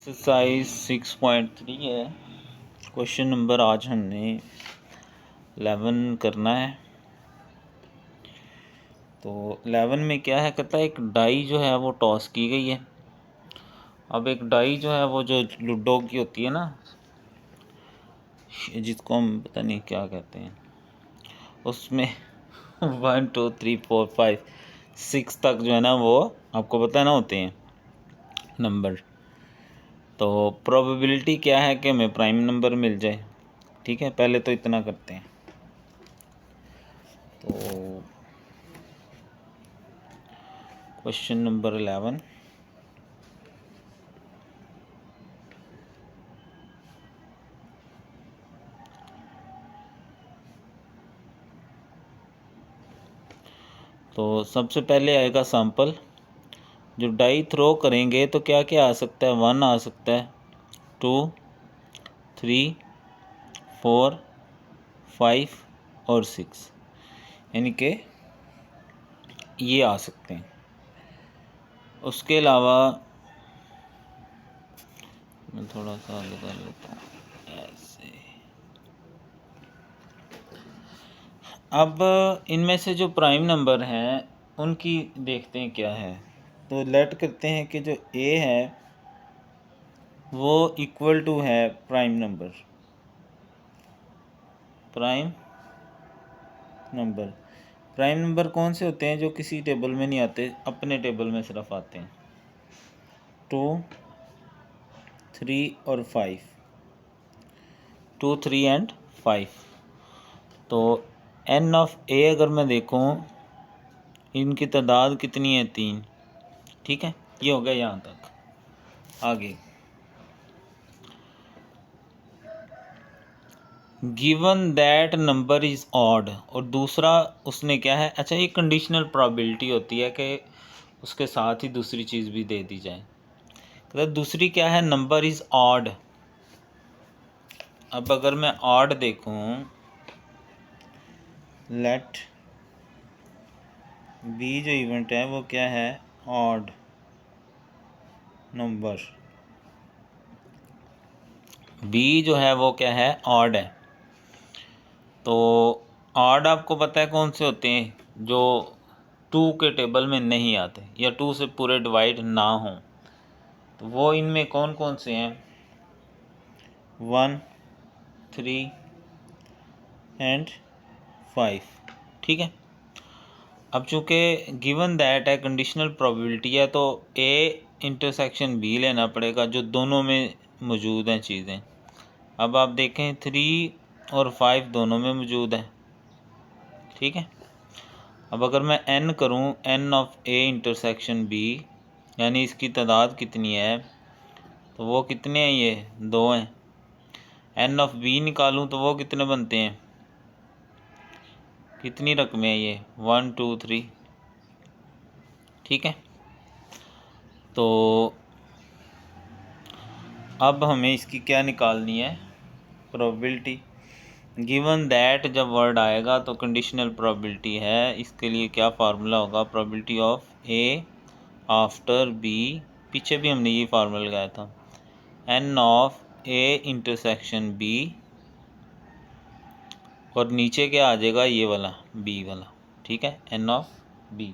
Exercise 6.3 है। Question number आज हमने 11 करना है। तो 11 में क्या है, कहता है एक डाई जो है वो टॉस की गई है। अब एक डाई जो है वो जो लूडो की होती है ना, जिसको हम पता नहीं क्या कहते हैं, उसमें 1 2 3 4 5 6 तक जो है ना वो आपको पता है ना होते हैं नंबर। तो प्रोबेबिलिटी क्या है कि हमें प्राइम नंबर मिल जाए। ठीक है, पहले तो इतना करते हैं। तो क्वेश्चन नंबर 11, तो सबसे पहले आएगा सैंपल। जो डाई थ्रो करेंगे तो क्या क्या आ सकता है, 1 आ सकता है, 2 3 4 5 और 6, यानी कि ये आ सकते हैं। उसके अलावा मैं थोड़ा सा आगे कर लेता हूँ ऐसे। अब इनमें से जो प्राइम नंबर हैं उनकी देखते हैं क्या है। तो लेट करते हैं कि जो ए है वो इक्वल टू है प्राइम नंबर। प्राइम नंबर कौन से होते हैं जो किसी टेबल में नहीं आते, अपने टेबल में सिर्फ आते हैं। 2 3 और 5, 2 3 एंड 5। तो एन ऑफ ए अगर मैं देखूं, इनकी तादाद कितनी है, 3। ठीक है, ये हो गया यहाँ तक। आगे given that number is odd, और दूसरा उसने क्या है, अच्छा ये कंडीशनल प्रोबेबिलिटी होती है कि उसके साथ ही दूसरी चीज़ भी दे दी जाए। तो दूसरी क्या है, नंबर इज़ ऑड। अब अगर मैं ऑड देखूं, लेट बी जो इवेंट है वो क्या है, ऑड नंबर। बी जो है वो क्या है, ऑड है। तो ऑड आपको पता है कौन से होते हैं, जो 2 के टेबल में नहीं आते या 2 से पूरे डिवाइड ना हों। तो वो इनमें कौन कौन से हैं, 1 3 एंड 5। ठीक है, अब चूँकि गिवन दैट है, कंडीशनल प्रोबेबिलिटी है, तो ए इंटरसेक्शन बी लेना पड़ेगा जो दोनों में मौजूद हैं चीज़ें। अब आप देखें 3 और 5 दोनों में मौजूद है। ठीक है, अब अगर मैं n करूं, n of A intersection B, यानी इसकी तादाद कितनी है, तो वो कितने हैं, ये 2 हैं। n ऑफ बी निकालूं तो वो कितने बनते हैं, कितनी रकमें हैं ये, 1 2 3। ठीक है, तो अब हमें इसकी क्या निकालनी है, प्रोबेबिलिटी। गिवन दैट जब वर्ड आएगा तो कंडीशनल प्रोबेबिलिटी है, इसके लिए क्या फार्मूला होगा, probability of A after B. पीछे भी हमने ये फार्मूला लगाया था, N of A intersection B, और नीचे क्या आ जाएगा, ये वाला बी वाला। ठीक है, एन ऑफ बी।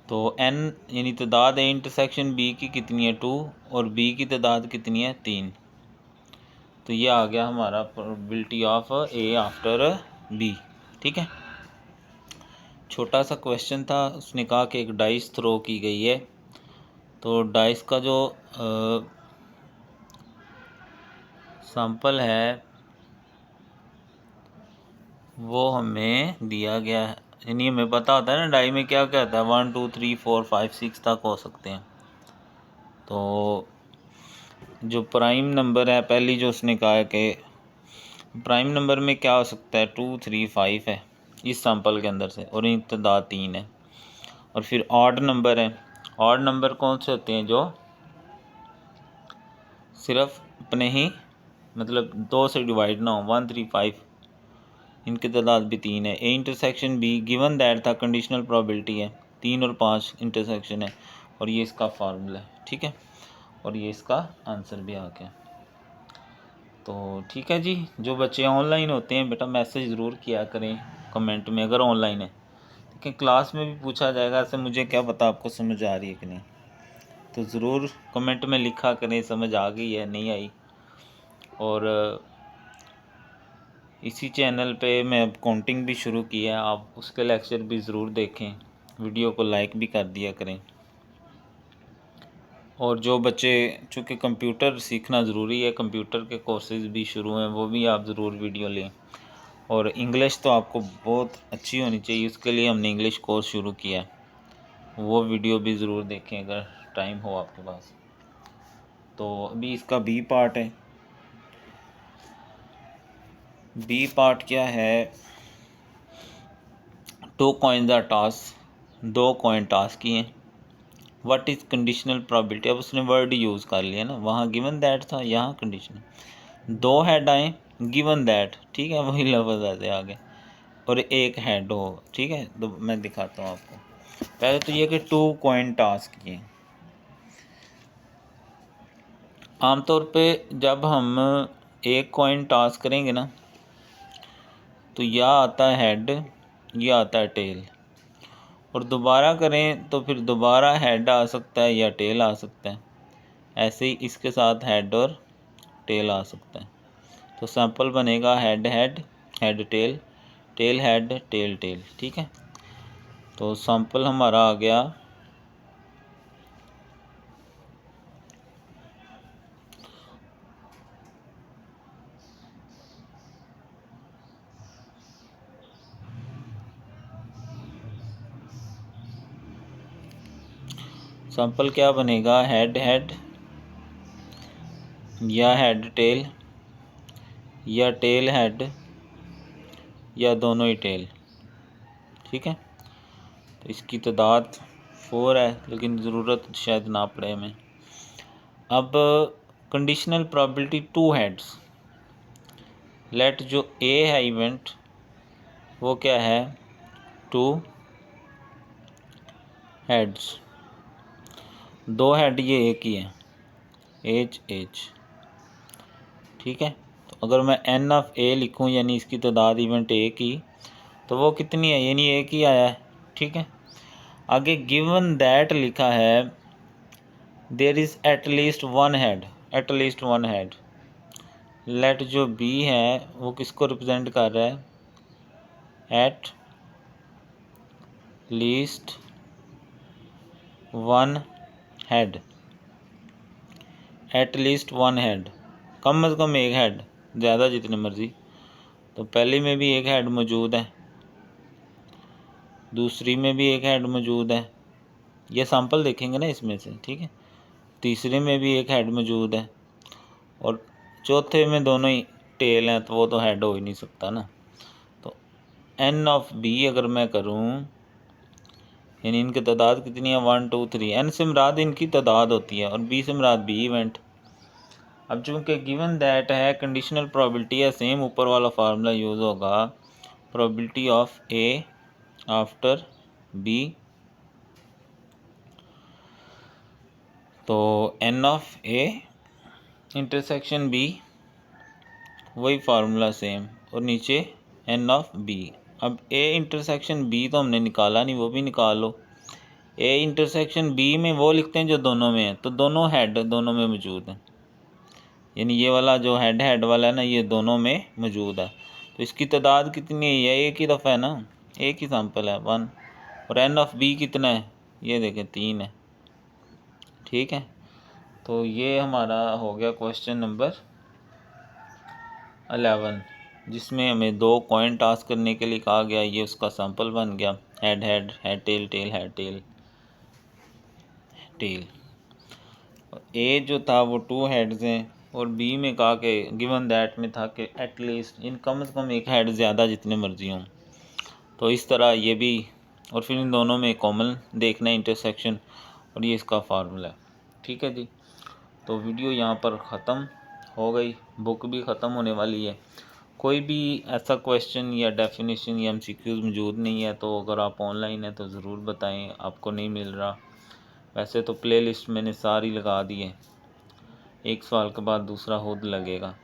तो एन यानी तादाद ए इंटरसेक्शन बी की कितनी है, 2, और बी की तादाद कितनी है, 3। तो ये आ गया हमारा probability of A after B. ठीक है, छोटा सा क्वेश्चन था। उसने कहा कि एक डाइस थ्रो की गई है, तो डाइस का जो सैंपल है वो हमें दिया गया है, यानी हमें पता होता है ना डाई में क्या क्या होता है, 1 2 3 4 5 6 तक हो सकते हैं। तो जो प्राइम नंबर है, पहली जो उसने कहा है कि प्राइम नंबर में क्या हो सकता है, 2 3 5 है इस सैंपल के अंदर से, और इनकी तादाद 3 है। और फिर ऑड नंबर है। ऑड नंबर कौन से होते हैं, जो सिर्फ अपने ही मतलब 2 से डिवाइड ना हो, 1 3 5, इनकी तादाद भी 3 है। ए इंटरसेक्शन बी गिवन दैट था, कंडीशनल प्रोबेबिलिटी है, 3 और 5 इंटरसेक्शन है, और ये इसका फार्मूला है, ठीक है, और ये इसका आंसर भी आ गया। तो ठीक है जी, जो बच्चे ऑनलाइन होते हैं बेटा मैसेज ज़रूर किया करें कमेंट में अगर ऑनलाइन है, ठीक है। क्लास में भी पूछा जाएगा, ऐसे मुझे क्या पता आपको समझ आ रही है कि नहीं, तो ज़रूर कमेंट में लिखा करें समझ आ गई है नहीं आई। और इसी चैनल पे मैं अब काउंटिंग भी शुरू की है, आप उसके लेक्चर भी ज़रूर देखें, वीडियो को लाइक भी कर दिया करें। और जो बच्चे चूँकि कंप्यूटर सीखना ज़रूरी है, कंप्यूटर के कोर्सेज़ भी शुरू हैं, वो भी आप ज़रूर वीडियो लें। और इंग्लिश तो आपको बहुत अच्छी होनी चाहिए, उसके लिए हमने इंग्लिश कोर्स शुरू किया है, वो वीडियो भी ज़रूर देखें अगर टाइम हो आपके पास। तो अभी इसका बी पार्ट है। बी पार्ट क्या है, 2 coins are toss, 2 coin toss किए हैं। व्हाट इज़ कंडीशनल प्रोबेबिलिटी, अब उसने वर्ड यूज़ कर लिया ना, वहाँ गिवन दैट था, यहाँ कंडीशनल। 2 हेड आए, गिवन दैट, ठीक है, वही लफ्ज़ ऐसे आ गए, और एक हेड हो, ठीक है। तो मैं दिखाता हूँ आपको। पहले तो ये कि 2 कॉइन टॉस किए। आमतौर पे जब हम एक कॉइन टॉस करेंगे ना, तो या आता है हेड या आता है टेल, और दोबारा करें तो फिर दोबारा हेड आ सकता है या टेल आ सकता है। ऐसे ही इसके साथ हेड और टेल आ सकता है। तो सैंपल बनेगा head head, head tail, tail head, tail tail, ठीक है। तो सैंपल हमारा आ गया सैंपल क्या बनेगा, हेड हेड या हेड टेल या टेल हेड या दोनों ही टेल, ठीक है। तो इसकी तादाद 4 है, लेकिन ज़रूरत शायद ना पड़े हमें। अब कंडीशनल प्रोबेबिलिटी 2 हेड्स, लेट जो ए है इवेंट वो क्या है, 2 हेड्स, 2 हेड ये एक ही है, एच एच, ठीक है। तो अगर मैं एन ऑफ ए लिखूं यानी इसकी तादाद इवेंट ए की, तो वो कितनी है, यानी एक ही आया है, ठीक है। आगे गिवन दैट लिखा है, there is at least 1 head, at least 1 head. Let जो बी है वो किसको रिप्रेजेंट कर रहा है, at least 1 head, at least 1 head, कम से कम एक हेड, ज़्यादा जितने मर्ज़ी। तो पहली में भी एक हेड मौजूद है, दूसरी में भी एक हेड मौजूद है, ये सैंपल देखेंगे ना इसमें से, ठीक है। तीसरे में भी एक हेड मौजूद है, और चौथे में दोनों ही टेल हैं, तो वो तो हेड हो ही नहीं सकता ना। तो एन ऑफ बी अगर मैं करूं, यानी इनकी तादाद कितनी है, 1 2 3, एन से मुराद इनकी तादाद होती है और बी से मुराद बी इवेंट। अब चूंकि गिवन दैट है, कंडीशनल प्रोबेबिलिटी है, सेम ऊपर वाला फार्मूला यूज़ होगा, probability of A after B, तो N of A intersection B, वही फार्मूला सेम, और नीचे एन ऑफ बी। अब ए इंटरसेक्शन बी तो हमने निकाला नहीं, वो भी निकाल लो। ए इंटरसेक्शन बी में वो लिखते हैं जो दोनों में है, तो दोनों हेड दोनों में मौजूद हैं, यानी ये वाला जो हेड हेड वाला है ना, ये दोनों में मौजूद है। तो इसकी तादाद कितनी है, ये एक ही दफ़ा है ना, एक ही सैंपल है 1। और एन ऑफ बी कितना है, ये देखें 3 है, ठीक है। तो ये हमारा हो गया क्वेश्चन नंबर 11, जिसमें हमें 2 कॉइन टास्क करने के लिए कहा गया, ये उसका सैंपल बन गया, head head, head tail, tail head, tail tail. A जो था वो 2 हेड्स हैं, और बी में कहा कि गिवन दैट में था कि एटलीस्ट इन कम से कम एक हेड ज़्यादा जितने मर्जी हों। तो इस तरह ये भी, और फिर इन दोनों में कॉमन देखना है इंटरसेक्शन, और ये इसका फार्मूला है, ठीक है जी। तो वीडियो यहाँ पर ख़त्म हो गई, बुक भी ख़त्म होने वाली है। कोई भी ऐसा क्वेश्चन या डेफिनेशन या एमसीक्यूज़ मौजूद नहीं है, तो अगर आप ऑनलाइन हैं तो ज़रूर बताएं, आपको नहीं मिल रहा वैसे तो प्लेलिस्ट मैंने सारी लगा दी है, एक सवाल के बाद दूसरा खुद लगेगा,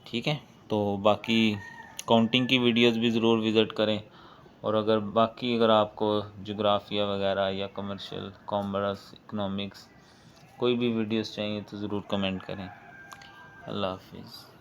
ठीक है। तो बाकी काउंटिंग की वीडियोस भी ज़रूर विज़िट करें, और अगर आपको जोग्राफिया वगैरह या कमर्शियल, कॉमर्स, इकोनॉमिक्स कोई भी वीडियोस चाहिए तो ज़रूर कमेंट करें। अल्लाह हाफिज़।